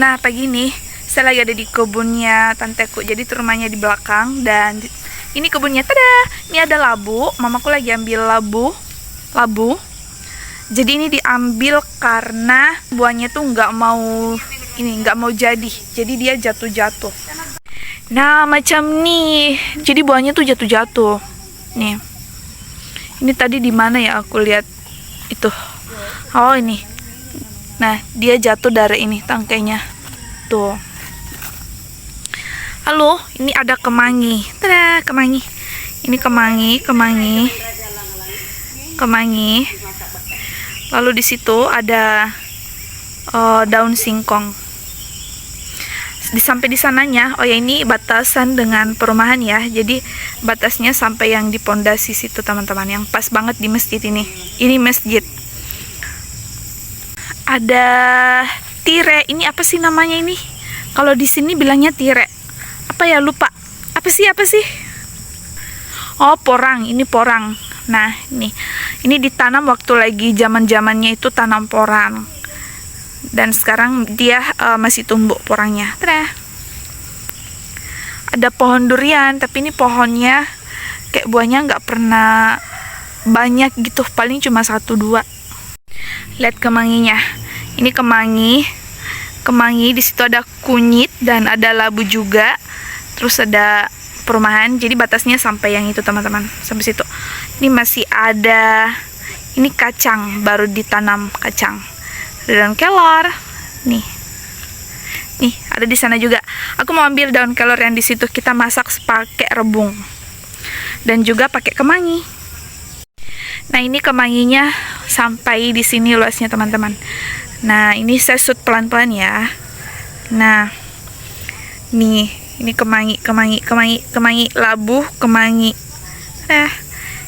Nah, pagi ini saya lagi ada di kebunnya tanteku. Jadi itu rumahnya di belakang dan ini kebunnya. Tada! Ini ada labu. Mamaku lagi ambil labu. Jadi ini diambil karena buahnya tuh nggak mau jadi. Jadi dia jatuh-jatuh. Nah, macam nih. Jadi buahnya tuh jatuh-jatuh. Nih. Ini tadi di mana ya aku lihat itu. Oh, ini. Nah, dia jatuh dari ini tangkainya. Tuh. Halo, ini ada kemangi. Tada, kemangi. Ini kemangi. Lalu di situ ada daun singkong. Sampai di sananya, oh ya ini batasan dengan perumahan ya. Jadi batasnya sampai yang di pondasi situ teman-teman, yang pas banget di masjid ini. Ini masjid. Ada tire. Ini apa sih namanya ini? Kalau di sini bilangnya tire. Apa ya, lupa. Apa sih? Oh, porang. Ini porang. Nah, ini ditanam waktu lagi zaman-zamannya itu tanam porang. Dan sekarang dia masih tumbuh porangnya. Tada. Ada pohon durian, tapi ini pohonnya kayak buahnya nggak pernah banyak gitu, paling cuma 1-2. Lihat kemanginya. Ini kemangi di situ ada kunyit dan ada labu juga. Terus ada perumahan. Jadi batasnya sampai yang itu teman-teman, sampai situ. Ini masih ada. Ini kacang, baru ditanam kacang. Daun kelor. Nih, ada di sana juga. Aku mau ambil daun kelor yang di situ, kita masak pakai rebung. Dan juga pakai kemangi. Nah, ini kemanginya sampai di sini luasnya teman-teman. Nah, ini saya shoot pelan-pelan ya. Nah, nih, ini kemangi, labu, kemangi. Nah,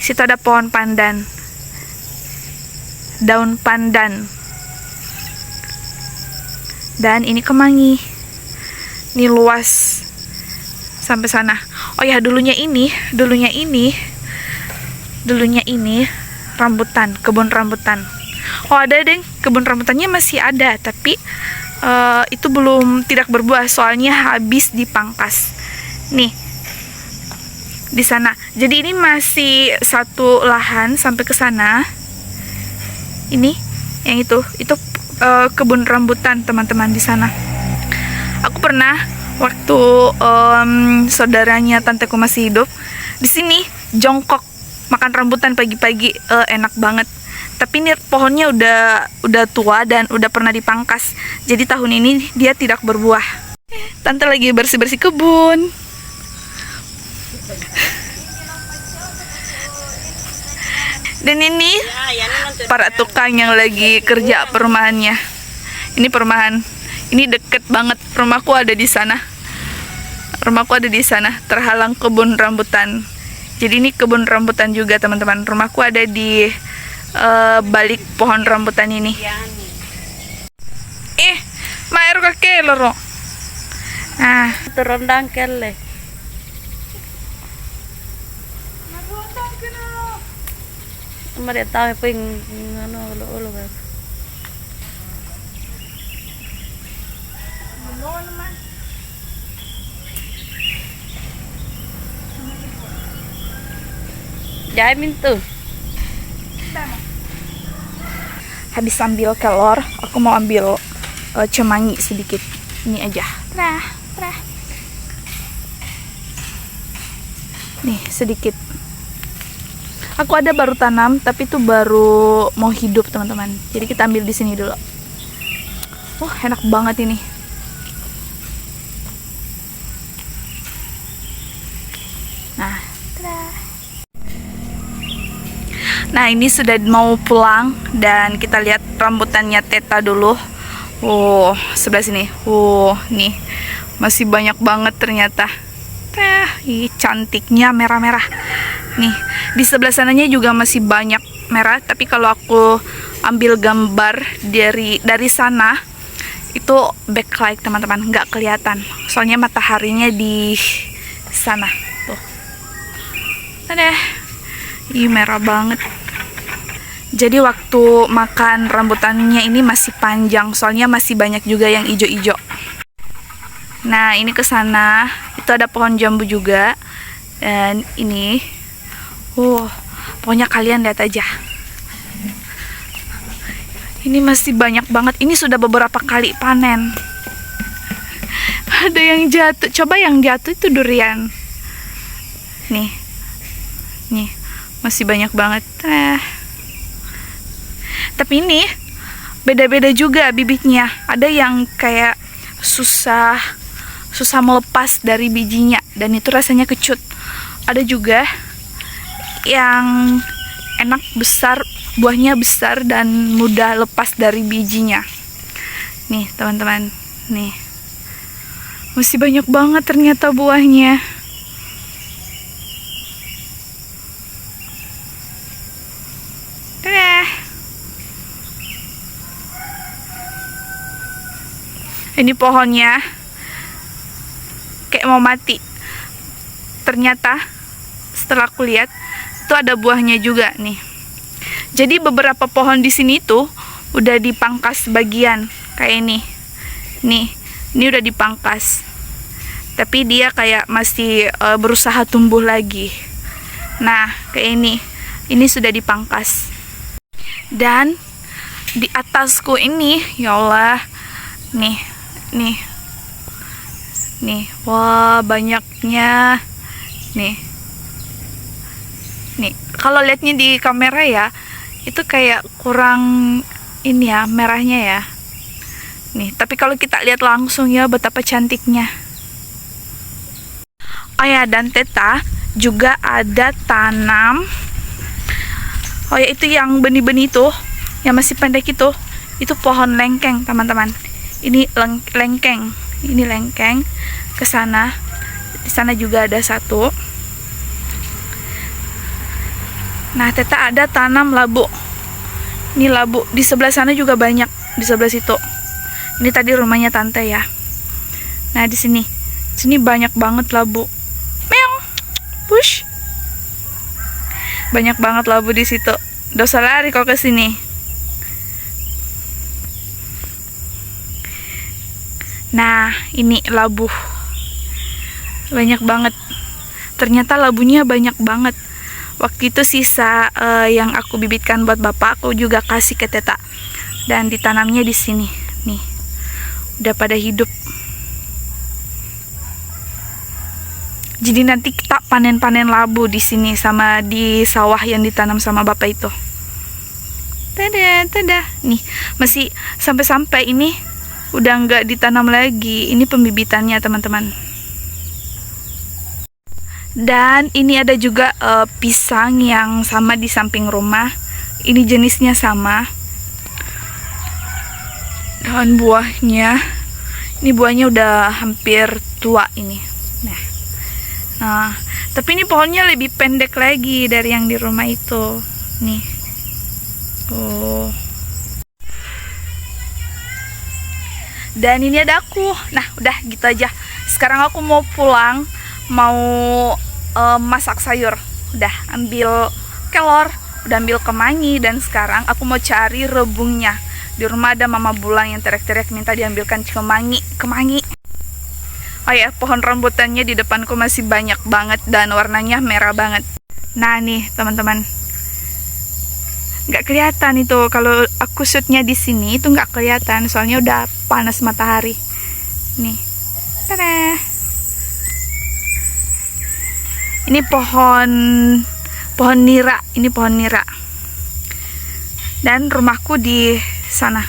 situ ada pohon pandan. Daun pandan. Dan ini kemangi. Ini luas sampai sana. Oh ya, dulunya ini rambutan, kebun rambutan. Oh, ada deng, kebun rambutannya masih ada, tapi itu tidak berbuah soalnya habis dipangkas. Nih, di sana. Jadi ini masih satu lahan sampai ke sana. Ini, yang itu kebun rambutan teman-teman di sana. Aku pernah waktu saudaranya tanteku masih hidup di sini jongkok makan rambutan pagi-pagi, enak banget. Tapi ini pohonnya udah tua dan udah pernah dipangkas. Jadi tahun ini dia tidak berbuah. Tante lagi bersih-bersih kebun. Dan ini para tukang yang lagi kerja perumahannya. Ini perumahan. Ini deket banget. Rumahku ada di sana. Terhalang kebun rambutan. Jadi ini kebun rambutan juga teman-teman. Rumahku ada di balik pohon rambutan ini. Maero kake loro. Nah, terendang kele. Mari tahu ping ngono ulo kan. Jamin tuh. Habis ambil kelor, aku mau ambil kemangi sedikit. Ini aja. Trah. Nih, sedikit. Aku ada baru tanam, tapi itu baru mau hidup, teman-teman. Jadi kita ambil di sini dulu. Wah, enak banget ini. Nah, Nah, ini sudah mau pulang dan kita lihat rambutannya Teta dulu. Oh, sebelah sini. Oh, nih. Masih banyak banget ternyata. Cantiknya merah-merah. Nih, di sebelah sananya juga masih banyak merah, tapi kalau aku ambil gambar dari sana itu backlight teman-teman, nggak kelihatan. Soalnya mataharinya di sana. Tuh. Ada. Ih, merah banget. Jadi waktu makan rambutannya ini masih panjang, soalnya masih banyak juga yang ijo-ijo. Nah, ini ke sana, itu ada pohon jambu juga. Dan ini, pokoknya kalian lihat aja. Ini masih banyak banget. Ini sudah beberapa kali panen. Ada yang jatuh. Coba yang jatuh itu durian. Nih, masih banyak banget. Tapi ini beda-beda juga bibitnya. Ada yang kayak susah melepas dari bijinya, dan itu rasanya kecut. Ada juga yang enak, besar, buahnya besar dan mudah lepas dari bijinya. Nih teman-teman, nih masih banyak banget ternyata buahnya. Ini pohonnya kayak mau mati. Ternyata setelah aku lihat itu ada buahnya juga nih. Jadi beberapa pohon di sini tuh udah dipangkas sebagian kayak ini. Ini udah dipangkas. Tapi dia kayak masih berusaha tumbuh lagi. Nah, kayak ini. Ini sudah dipangkas. Dan di atasku ini, ya Allah, nih, wah banyaknya, nih, kalau lihatnya di kamera ya, itu kayak kurang ini ya, merahnya ya, nih, tapi kalau kita lihat langsung ya, betapa cantiknya. Oh ya, dan Teta juga ada tanam, oh ya, itu yang benih-benih itu, yang masih pendek itu pohon lengkeng teman-teman. Ini lengkeng, ini lengkeng. Ke sana, di sana juga ada satu. Nah, Teta ada tanam labu. Ini labu, di sebelah sana juga banyak, di sebelah situ. Ini tadi rumahnya tante ya. Nah, di sini banyak banget labu. Meong, push. Banyak banget labu di situ. Dosa lari kalau ke sini. Nah, ini labu. Banyak banget. Ternyata labunya banyak banget. Waktu itu sisa yang aku bibitkan buat bapak, aku juga kasih ke Teta. Dan ditanamnya di sini. Nih. Udah pada hidup. Jadi nanti kita panen-panen labu di sini sama di sawah yang ditanam sama bapak itu. Tada. Nih, masih sampai-sampai ini udah nggak ditanam lagi. Ini pembibitannya teman-teman. Dan ini ada juga pisang yang sama di samping rumah. Ini jenisnya sama. Dan buahnya, ini buahnya udah hampir tua ini. Nah, tapi ini pohonnya lebih pendek lagi dari yang di rumah itu. Nih. Oh. Dan ini ada aku. Nah, udah gitu aja. Sekarang aku mau pulang, mau masak sayur. Udah ambil kelor, udah ambil kemangi, dan sekarang aku mau cari rebungnya. Di rumah ada mama Bulang yang teriak-teriak minta diambilkan kemangi. Oh ya, pohon rambutannya di depanku masih banyak banget dan warnanya merah banget. Nah nih teman-teman, nggak kelihatan itu kalau aku shootnya di sini itu nggak kelihatan soalnya udah panas matahari. Nih, tada. Ini pohon nira, ini pohon nira. Dan rumahku di sana.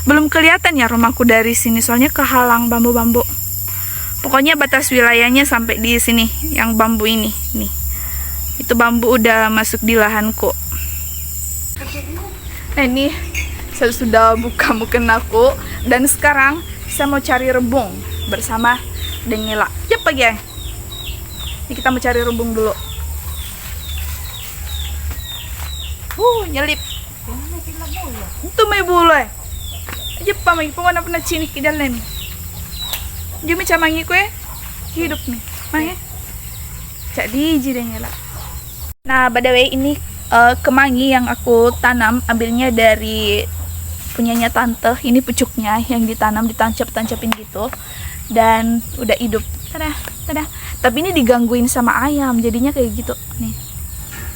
Belum kelihatan ya rumahku dari sini soalnya kehalang bambu-bambu. Pokoknya batas wilayahnya sampai di sini, yang bambu ini, nih. Itu bambu udah masuk di lahanku. Nah, ini saya sudah buka mukena aku dan sekarang saya mau cari rebung bersama Dengela. Cepat ya. Ini kita mau cari rebung dulu. Nyelip. Itu may bulay. Aja pa may pumana pa na chinik idalan. Dia macam mangi ko hidup nih. Mangi. Jadi Dengela. Nah, by the way ini kemangi yang aku tanam, ambilnya dari punyanya tante. Ini pucuknya yang ditanam, ditancap-tancapin gitu, dan udah hidup. Tada, tada. Tapi ini digangguin sama ayam, jadinya kayak gitu nih.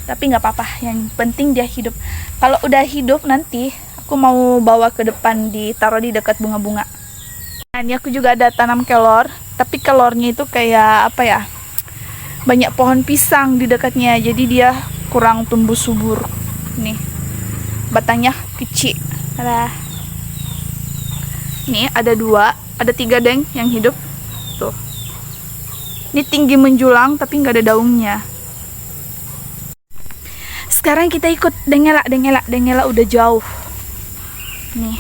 Tapi nggak apa-apa, yang penting dia hidup. Kalau udah hidup nanti aku mau bawa ke depan, ditaruh di dekat bunga-bunga. Nah, ini aku juga ada tanam kelor, tapi kelornya itu kayak apa ya? Banyak pohon pisang di dekatnya, jadi dia kurang tumbuh subur. Nih, batangnya kecil. Ada. Nih ada 2, ada 3 deng yang hidup. Tuh. Ini tinggi menjulang tapi nggak ada daunnya. Sekarang kita ikut Dengela. Dengela udah jauh. Nih.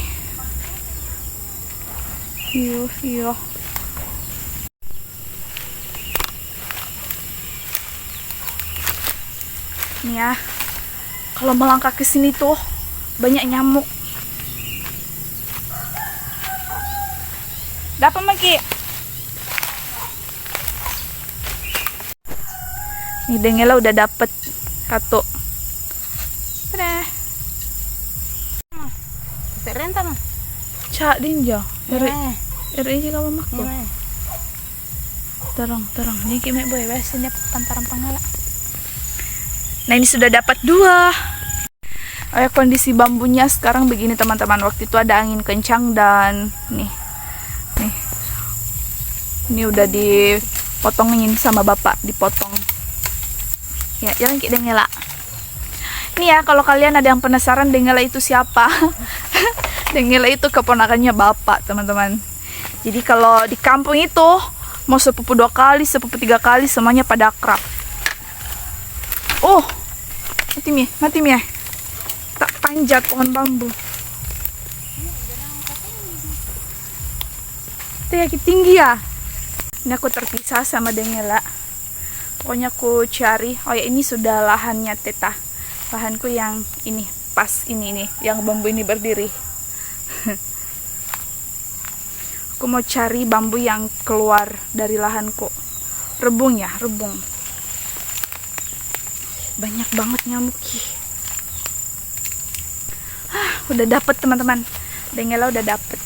Iyo. Nih ya, kalau melangkah ke sini tuh banyak nyamuk. Dapat Maki? Nih Dengela udah dapet 1. Tada. Terenta mah. Cak dinja. Eri juga mamakku. Terang. Ini kimek boy, biasanya pantaran pangala. Nah ini sudah dapat 2. Kondisi bambunya sekarang begini teman-teman. Waktu itu ada angin kencang dan nih ini udah dipotongin sama bapak, dipotong. Ya, jangan kayak Dengela. Ini ya, kalau kalian ada yang penasaran Dengela itu siapa? Dengela itu keponakannya bapak, teman-teman. Jadi kalau di kampung itu mau sepupu 2 kali, sepupu 3 kali, semuanya pada akrab. Oh, mati mi. Tak panjat pohon bambu. Itu ya tinggi ya. Ini aku terpisah sama Dengela. Pokoknya aku cari. Oh ya, ini sudah lahannya Teta. Lahanku yang ini, pas ini nih, yang bambu ini berdiri. Aku mau cari bambu yang keluar dari lahanku. Rebung. Banyak banget nyamuk. Udah dapet teman-teman. Dengela udah dapet.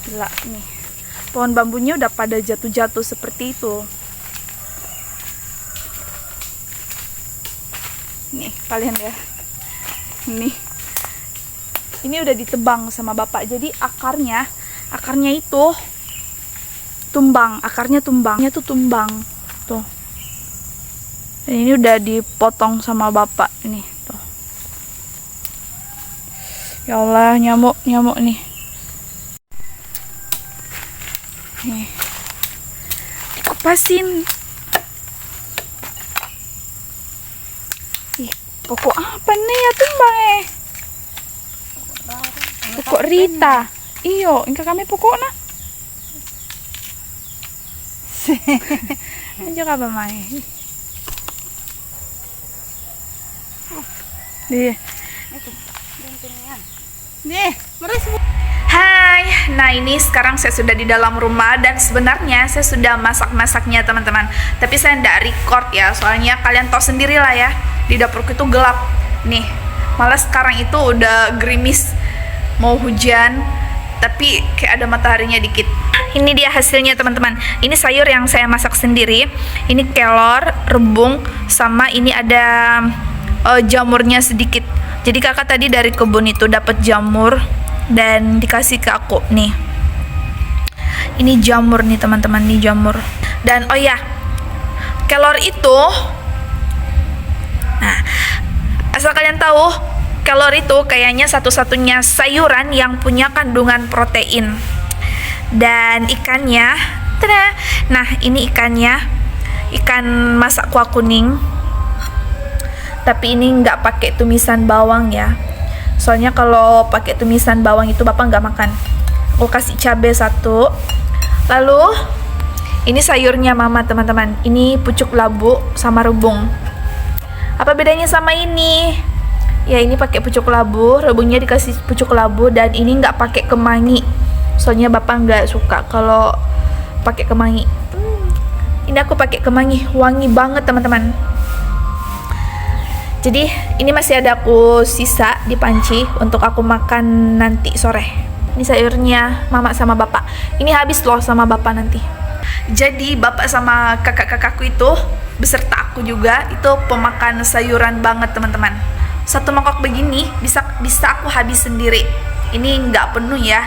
Gila nih. Pohon bambunya udah pada jatuh-jatuh seperti itu. Nih, kalian ya. Ini udah ditebang sama bapak. Jadi akarnya itu tumbang, akarnya tumbang. Tuh. Dan ini udah dipotong sama bapak nih, tuh. Ya Allah, nyamuk nih. Nih. Dikupasin. Ih, pokok apa nih ya tumbang Pokok Rita. Iyo, ingka kami pokoknya. Aja ka mai. Nih. Hai, nah ini sekarang saya sudah di dalam rumah dan sebenarnya saya sudah masak-masaknya teman-teman. Tapi saya tidak record ya, soalnya kalian tahu sendiri lah ya, di dapurku itu gelap. Nih, malah sekarang itu udah gerimis, mau hujan, tapi kayak ada mataharinya dikit. Ini dia hasilnya teman-teman. Ini sayur yang saya masak sendiri. Ini kelor, rebung, sama ini ada jamurnya sedikit. Jadi kakak tadi dari kebun itu dapat jamur dan dikasih ke aku nih. Ini jamur nih teman-teman, nih jamur. Dan oh ya, kelor itu, nah asal kalian tahu, kelor itu kayaknya satu-satunya sayuran yang punya kandungan protein. Dan ikannya, tada. Nah ini ikannya, ikan masak kuah kuning. Tapi ini nggak pakai tumisan bawang ya. Soalnya kalau pakai tumisan bawang itu bapak nggak makan. Aku kasih cabai 1. Lalu ini sayurnya mama teman-teman. Ini pucuk labu sama rebung. Apa bedanya sama ini? Ya ini pakai pucuk labu, rebungnya dikasih pucuk labu, dan ini nggak pakai kemangi. Soalnya bapak nggak suka kalau pakai kemangi. Ini aku pakai kemangi, wangi banget teman-teman. Jadi ini masih ada aku sisa di panci untuk aku makan nanti sore. Ini sayurnya mama sama bapak. Ini habis loh sama bapak nanti. Jadi bapak sama kakak-kakakku itu beserta aku juga itu pemakan sayuran banget teman-teman. Satu mangkok begini bisa aku habis sendiri. Ini nggak penuh ya,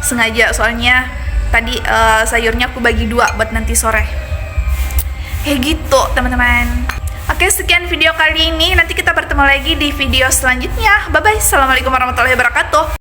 sengaja soalnya tadi sayurnya aku bagi 2 buat nanti sore. Kayak gitu teman-teman. Oke, sekian video kali ini. Nanti kita bertemu lagi di video selanjutnya. Bye bye. Assalamualaikum warahmatullahi wabarakatuh.